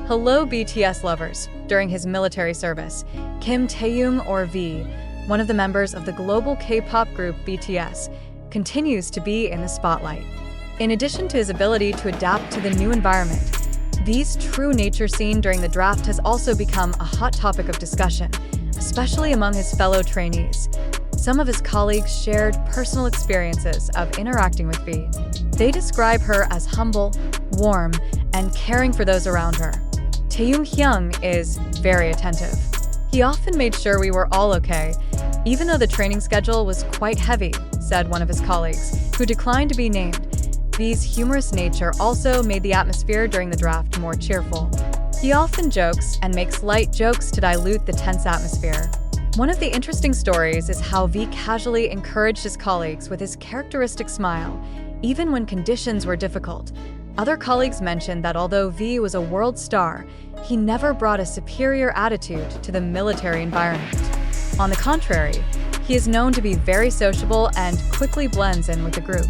Hello BTS lovers. During his military service, Kim Taehyung, or V, one of the members of the global K-pop group BTS, continues to be in the spotlight. In addition to his ability to adapt to the new environment, V's true nature seen during the draft has also become a hot topic of discussion, especially among his fellow trainees. Some of his colleagues shared personal experiences of interacting with V. They describe her as humble, warm, and caring for those around her. Taehyung is very attentive. He often made sure we were all okay, even though the training schedule was quite heavy, said one of his colleagues, who declined to be named. V's humorous nature also made the atmosphere during the draft more cheerful. He often jokes and makes light jokes to dilute the tense atmosphere. One of the interesting stories is how V casually encouraged his colleagues with his characteristic smile, even when conditions were difficult. Other colleagues mentioned that although V was a world star, he never brought a superior attitude to the military environment. On the contrary, he is known to be very sociable and quickly blends in with the group.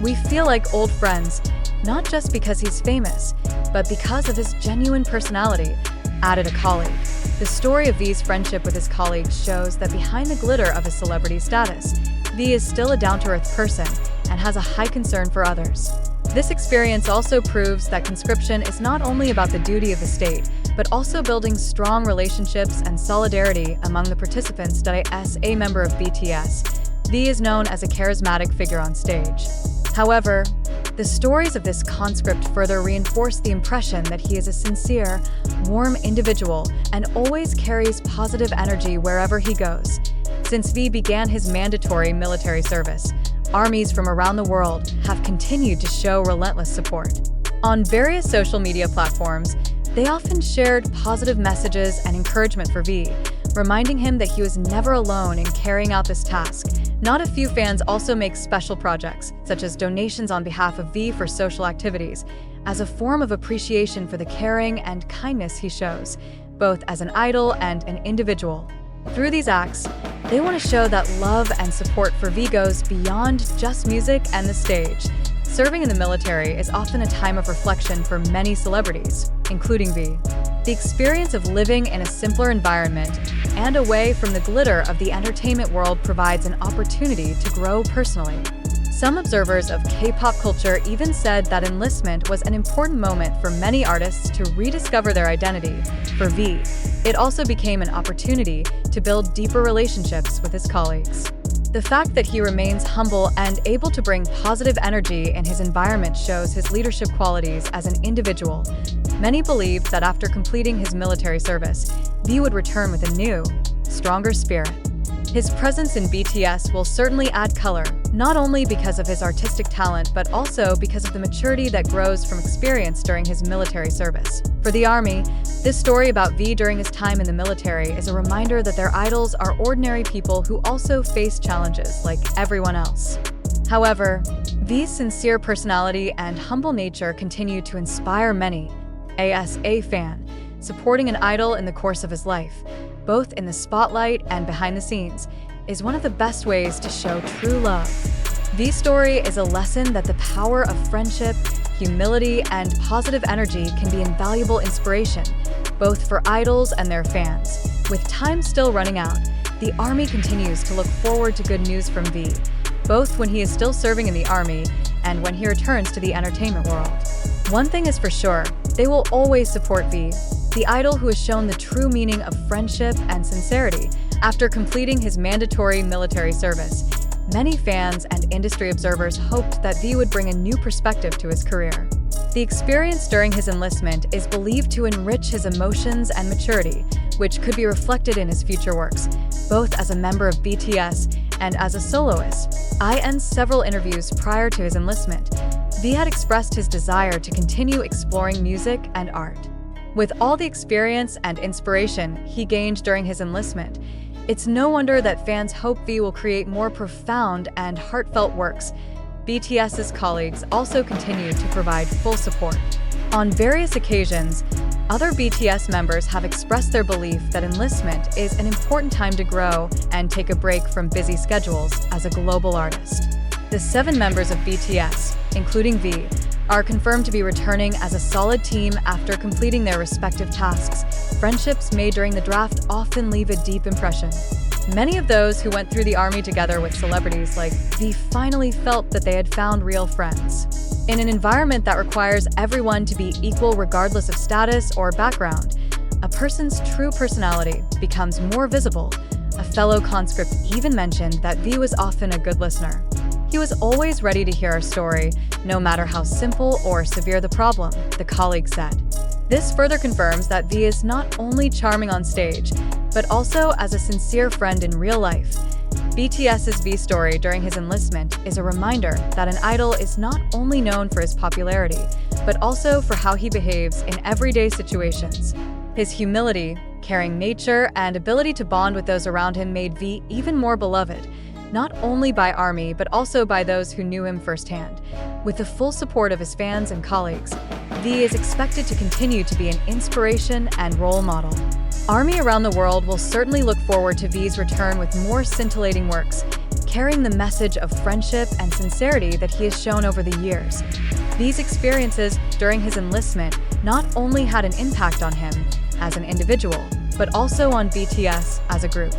We feel like old friends, not just because he's famous, but because of his genuine personality, added a colleague. The story of V's friendship with his colleagues shows that behind the glitter of his celebrity status, V is still a down-to-earth person and has a high concern for others. This experience also proves that conscription is not only about the duty of the state, but also building strong relationships and solidarity among the participants. As a member of BTS, V is known as a charismatic figure on stage. However, the stories of this conscript further reinforce the impression that he is a sincere, warm individual and always carries positive energy wherever he goes. Since V began his mandatory military service, armies from around the world have continued to show relentless support. On various social media platforms, they often shared positive messages and encouragement for V, reminding him that he was never alone in carrying out this task. Not a few fans also make special projects, such as donations on behalf of V for social activities, as a form of appreciation for the caring and kindness he shows, both as an idol and an individual. Through these acts, they want to show that love and support for V goes beyond just music and the stage. Serving in the military is often a time of reflection for many celebrities, including V. The experience of living in a simpler environment and away from the glitter of the entertainment world provides an opportunity to grow personally. Some observers of K-pop culture even said that enlistment was an important moment for many artists to rediscover their identity. For V, it also became an opportunity to build deeper relationships with his colleagues. The fact that he remains humble and able to bring positive energy in his environment shows his leadership qualities as an individual. Many believed that after completing his military service, V would return with a new, stronger spirit. His presence in BTS will certainly add color, not only because of his artistic talent, but also because of the maturity that grows from experience during his military service. For the ARMY, this story about V during his time in the military is a reminder that their idols are ordinary people who also face challenges like everyone else. However, V's sincere personality and humble nature continue to inspire many. As a fan, supporting an idol in the course of his life, both in the spotlight and behind the scenes, is one of the best ways to show true love. V's story is a lesson that the power of friendship, humility, and positive energy can be invaluable inspiration, both for idols and their fans. With time still running out, the ARMY continues to look forward to good news from V, both when he is still serving in the ARMY and when he returns to the entertainment world. One thing is for sure, they will always support V, the idol who has shown the true meaning of friendship and sincerity. After completing his mandatory military service, many fans and industry observers hoped that V would bring a new perspective to his career. The experience during his enlistment is believed to enrich his emotions and maturity, which could be reflected in his future works, both as a member of BTS and as a soloist. In several interviews prior to his enlistment, V had expressed his desire to continue exploring music and art. With all the experience and inspiration he gained during his enlistment, it's no wonder that fans hope V will create more profound and heartfelt works. BTS's colleagues also continue to provide full support. On various occasions, other BTS members have expressed their belief that enlistment is an important time to grow and take a break from busy schedules as a global artist. The 7 members of BTS, including V, are confirmed to be returning as a solid team after completing their respective tasks. Friendships made during the draft often leave a deep impression. Many of those who went through the ARMY together with celebrities like V finally felt that they had found real friends. In an environment that requires everyone to be equal regardless of status or background, a person's true personality becomes more visible. A fellow conscript even mentioned that V was often a good listener. He was always ready to hear our story, no matter how simple or severe the problem, the colleague said. This further confirms that V is not only charming on stage, but also as a sincere friend in real life. BTS's V story during his enlistment is a reminder that an idol is not only known for his popularity, but also for how he behaves in everyday situations. His humility, caring nature, and ability to bond with those around him made V even more beloved, not only by ARMY but also by those who knew him firsthand. With the full support of his fans and colleagues, V is expected to continue to be an inspiration and role model. ARMY around the world will certainly look forward to V's return with more scintillating works, carrying the message of friendship and sincerity that he has shown over the years. These experiences during his enlistment not only had an impact on him as an individual, but also on BTS as a group.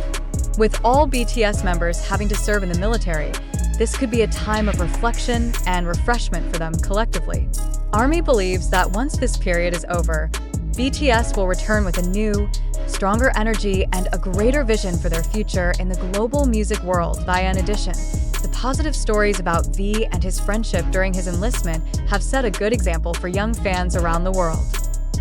With all BTS members having to serve in the military, this could be a time of reflection and refreshment for them collectively. ARMY believes that once this period is over, BTS will return with a new, stronger energy and a greater vision for their future in the global music world. In addition, the positive stories about V and his friendship during his enlistment have set a good example for young fans around the world.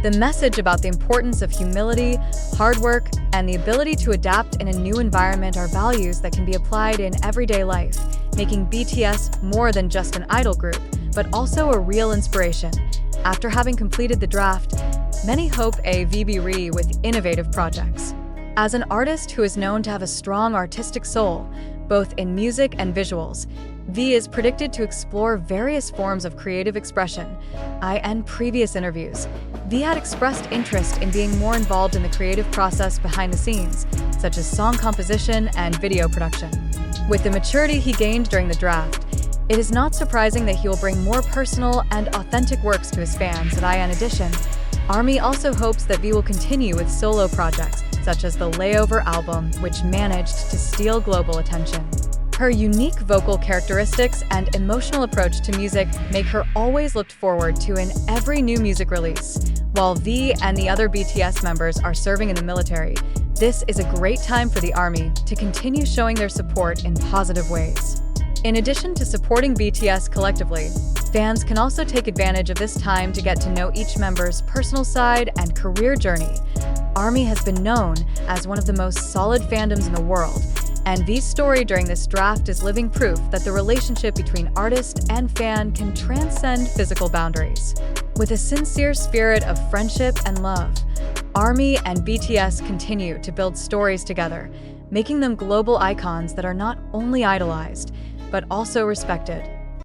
The message about the importance of humility, hard work, and the ability to adapt in a new environment are values that can be applied in everyday life, making BTS more than just an idol group, but also a real inspiration. After having completed the draft, many hope a V be with innovative projects. As an artist who is known to have a strong artistic soul, both in music and visuals, V is predicted to explore various forms of creative expression. In previous interviews, V had expressed interest in being more involved in the creative process behind the scenes, such as song composition and video production. With the maturity he gained during the draft, it is not surprising that he will bring more personal and authentic works to his fans. In addition, ARMY also hopes that V will continue with solo projects, such as the Layover album, which managed to steal global attention. Her unique vocal characteristics and emotional approach to music make her always looked forward to in every new music release. While V and the other BTS members are serving in the military, this is a great time for the ARMY to continue showing their support in positive ways. In addition to supporting BTS collectively, fans can also take advantage of this time to get to know each member's personal side and career journey. ARMY has been known as one of the most solid fandoms in the world, and V's story during this draft is living proof that the relationship between artist and fan can transcend physical boundaries. With a sincere spirit of friendship and love, ARMY and BTS continue to build stories together, making them global icons that are not only idolized, but also respected.